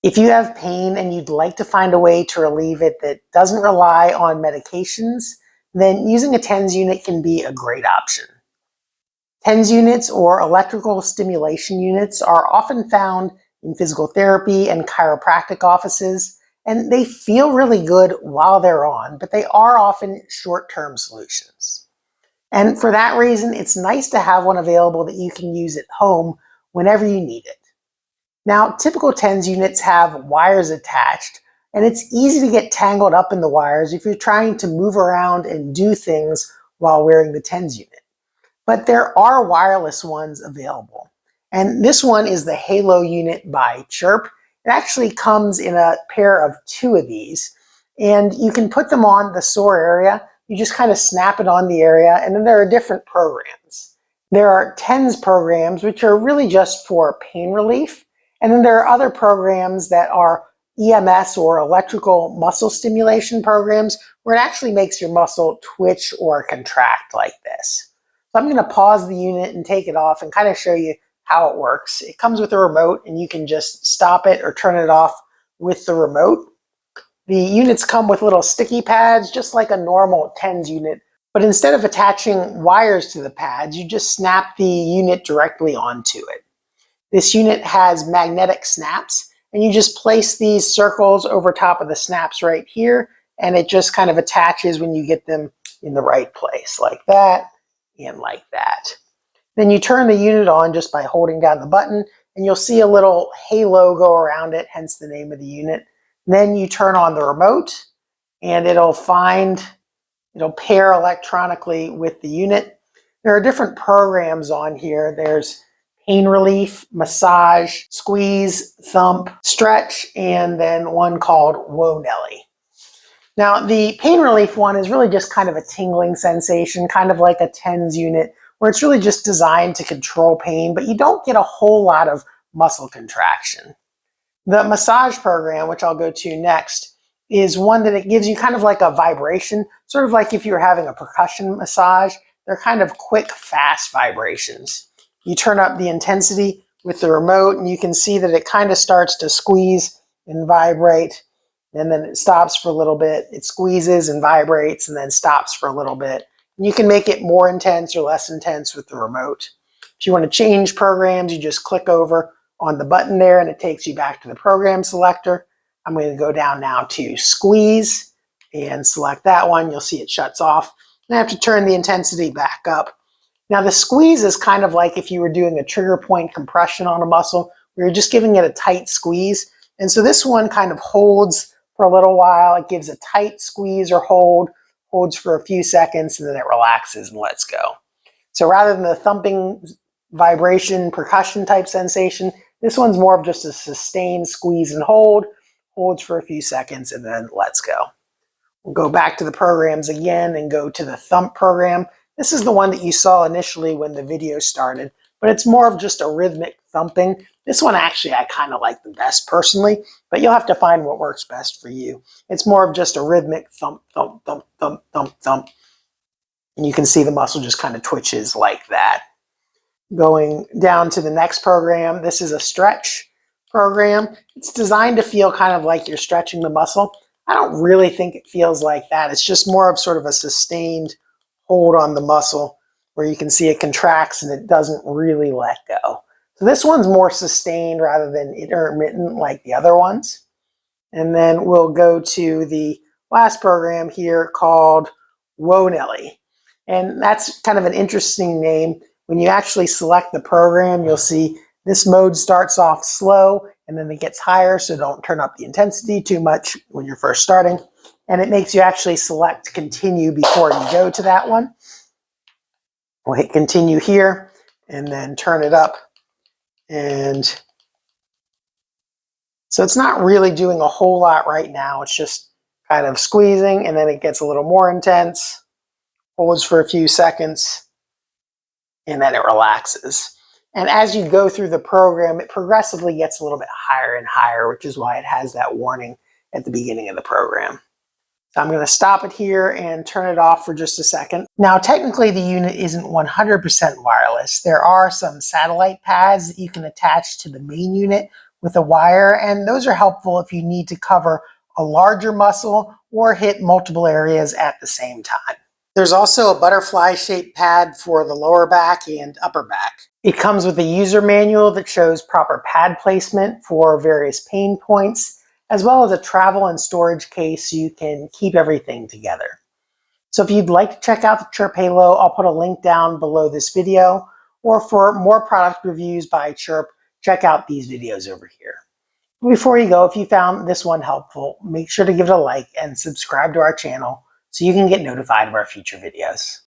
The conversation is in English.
If you have pain and you'd like to find a way to relieve it that doesn't rely on medications, then using a TENS unit can be a great option. TENS units, or electrical stimulation units, are often found in physical therapy and chiropractic offices, and they feel really good while they're on, but they are often short-term solutions. And for that reason, it's nice to have one available that you can use at home whenever you need it. Now, typical TENS units have wires attached, and it's easy to get tangled up in the wires if you're trying to move around and do things while wearing the TENS unit. But there are wireless ones available. And this one is the Halo unit by Chirp. It actually comes in a pair of 2 of these. And you can put them on the sore area. You just kind of snap it on the area, and then there are different programs. There are TENS programs, which are really just for pain relief. And then there are other programs that are EMS, or electrical muscle stimulation programs, where it actually makes your muscle twitch or contract like this. So I'm going to pause the unit and take it off and kind of show you how it works. It comes with a remote, and you can just stop it or turn it off with the remote. The units come with little sticky pads, just like a normal TENS unit, but instead of attaching wires to the pads, you just snap the unit directly onto it. This unit has magnetic snaps, and you just place these circles over top of the snaps right here, and it just kind of attaches when you get them in the right place, like that and like that. Then you turn the unit on just by holding down the button, and you'll see a little halo go around it, hence the name of the unit. Then you turn on the remote, and it'll pair electronically with the unit. There are different programs on here. There's pain relief, massage, squeeze, thump, stretch, and then one called Wnelli. Now, the pain relief one is really just kind of a tingling sensation, kind of like a TENS unit, where it's really just designed to control pain, but you don't get a whole lot of muscle contraction. The massage program, which I'll go to next, is one that it gives you kind of like a vibration, sort of like if you were having a percussion massage. They're kind of quick, fast vibrations. You turn up the intensity with the remote, and you can see that it kind of starts to squeeze and vibrate, and then it stops for a little bit. It squeezes and vibrates and then stops for a little bit. And you can make it more intense or less intense with the remote. If you want to change programs, you just click over on the button there, and it takes you back to the program selector. I'm going to go down now to squeeze and select that one. You'll see it shuts off. And I have to turn the intensity back up. Now, the squeeze is kind of like if you were doing a trigger point compression on a muscle, where you're just giving it a tight squeeze. And so this one kind of holds for a little while. It gives a tight squeeze or holds for a few seconds, and then it relaxes and lets go. So rather than the thumping vibration percussion type sensation, this one's more of just a sustained squeeze and holds for a few seconds, and then lets go. We'll go back to the programs again and go to the Thump program. This is the one that you saw initially when the video started, but it's more of just a rhythmic thumping. This one actually I kind of like the best personally, but you'll have to find what works best for you. It's more of just a rhythmic thump, thump, thump, thump, thump, thump. And you can see the muscle just kind of twitches like that. Going down to the next program, this is a stretch program. It's designed to feel kind of like you're stretching the muscle. I don't really think it feels like that. It's just more of sort of a sustained hold on the muscle where you can see it contracts and it doesn't really let go. So this one's more sustained rather than intermittent like the other ones. And then we'll go to the last program here called Wnelli. And that's kind of an interesting name. When you actually select the program, you'll see this mode starts off slow and then it gets higher, so don't turn up the intensity too much when you're first starting. And it makes you actually select continue before you go to that one. We'll hit continue here and then turn it up. And so it's not really doing a whole lot right now. It's just kind of squeezing, and then it gets a little more intense, holds for a few seconds, and then it relaxes. And as you go through the program, it progressively gets a little bit higher and higher, which is why it has that warning at the beginning of the program. So I'm going to stop it here and turn it off for just a second. Now, technically, the unit isn't 100% wireless. There are some satellite pads that you can attach to the main unit, with a wire, and those are helpful if you need to cover a larger muscle or hit multiple areas at the same time. There's also a butterfly-shaped pad for the lower back and upper back. It comes with a user manual that shows proper pad placement for various pain points, as well as a travel and storage case so you can keep everything together. So if you'd like to check out the Chirp Halo, I'll put a link down below this video, or for more product reviews by Chirp, check out these videos over here. Before you go, if you found this one helpful, make sure to give it a like and subscribe to our channel so you can get notified of our future videos.